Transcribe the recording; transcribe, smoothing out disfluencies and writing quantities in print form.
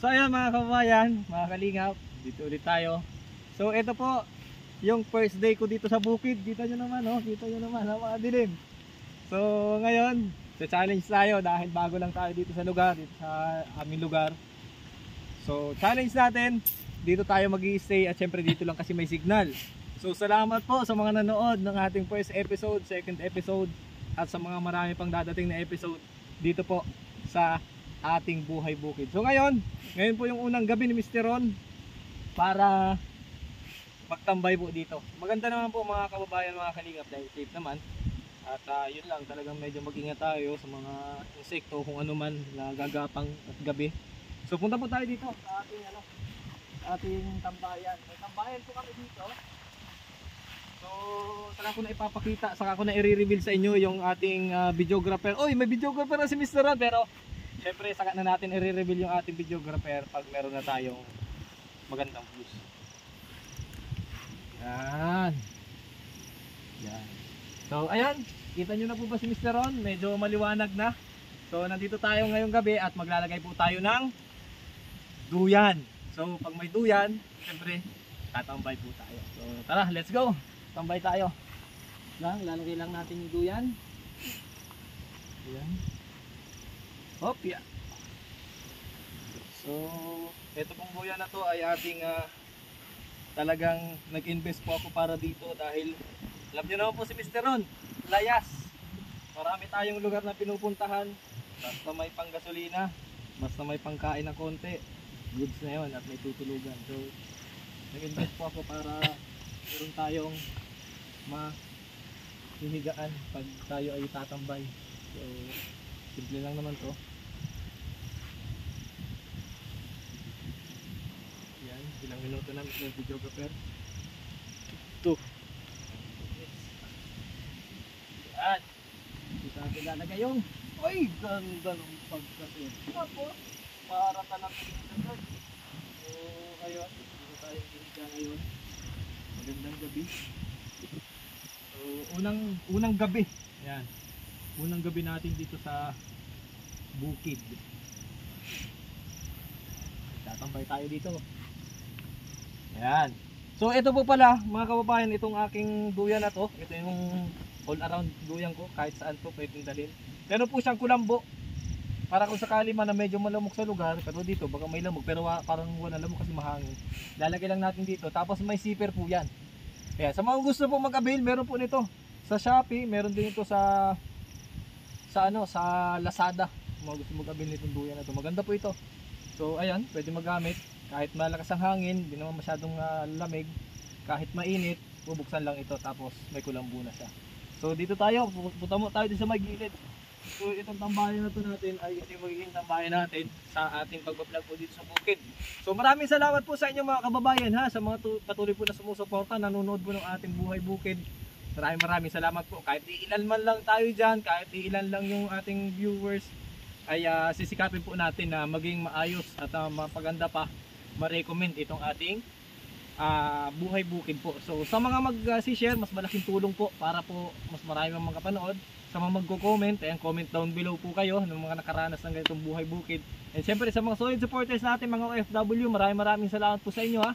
So ayan mga kababayan, mga kalingap, dito ulit tayo. So ito po yung first day ko dito sa bukid. Kita nyo naman, oh, kita nyo naman, mga dilim. So ngayon, challenge tayo dahil bago lang tayo dito sa lugar, dito sa aming lugar. So challenge natin, dito tayo mag-i-stay at syempre dito lang kasi may signal. So salamat po sa mga nanood ng ating first episode, second episode at sa mga marami pang dadating na episode dito po sa ating buhay bukid. So ngayon po yung unang gabi ni Mr. Ron para magtambay po dito. Maganda naman po mga kababayan, mga kalingap, dahil safe naman. At yun lang, talagang medyo mag-ingat tayo sa mga insekto kung ano man na gagapang at gabi. So punta po tayo dito sa ating tambayan. May tambayan po kami dito. So saka ko na ipapakita, saka ko na i-reveal sa inyo yung ating videographer. Oy, may videographer na si Mr. Ron, pero syempre saka na natin i-reveal yung ating videographer pag meron na tayong magandang views. Yan. Yan. So ayan, kita nyo na po ba si Mr. Ron? Medyo maliwanag na. So nandito tayo ngayong gabi at maglalagay po tayo ng duyan. So pag may duyan, syempre tatambay po tayo. So tara, let's go. Tambay tayo. Lalagay lang natin yung duyan. Ayan. Hop, yeah. So ito pong duyan na to ay ating talagang nag-invest po ako para dito dahil alam niyo naman po si Mr. Ron, layas. Marami tayong lugar na pinupuntahan. Basta may panggasolina, basta may pangkain ng konti, goods na yun at may tutulugan. So nag-invest po ako para meron tayong mahihigaan pag tayo ay tatambay. So simple lang naman to. Yan, ilang minuto na may videographer. 2. Yan. Dito natin lalagay yung ganda ng pagkasin. Tapos para talaga yung ganda. So ayun, dito tayo hihiga ngayon. Magandang gabi. So unang gabi. Yan. Unang gabi natin dito sa bukid. Tatambay tayo dito. Ayan. So ito po pala mga kababayan, itong aking duyan na to. Ito yung all around duyan ko. Kahit saan po pwedeng dalhin. Meron po siyang kulambo. Para kung sakali man na medyo malamok sa lugar. Pero dito baka may lamok. Pero parang wala lamok kasi mahangin. Lalagay lang natin dito. Tapos may zipper po yan. Kaya sa mga gusto po mag-avail, meron po nito. Sa Shopee, meron din ito sa Lazada. Mga gusto mag-avail nitong duyan na ito. Maganda po ito. So ayan, pwede magamit. Kahit malakas ang hangin, hindi naman masyadong lamig. Kahit mainit, bubuksan lang ito. Tapos may kulambo na siya. So dito tayo, punta mo tayo dito sa may gilid. So itong tambayan na to natin ay ito yung magiging tambayan natin sa ating pag-vlog po dito sa bukid. So maraming salamat po sa inyo mga kababayan ha, sa mga patuloy po na sumusuporta, nanonood po ng ating buhay bukid. Maraming salamat po. Kahit ilan man lang tayo dyan, kahit ilan lang yung ating viewers, ay sisikapin po natin na maging maayos at mapaganda pa, ma-recommend itong ating buhay bukid po. So sa mga mag-share, mas malaking tulong po para po mas marami mga makapanood. Sa mga magko-comment, ayan, comment down below po kayo ng mga nakaranas ng ganitong buhay bukid. And syempre sa mga solid supporters natin, mga OFW, maraming salamat po sa inyo ha.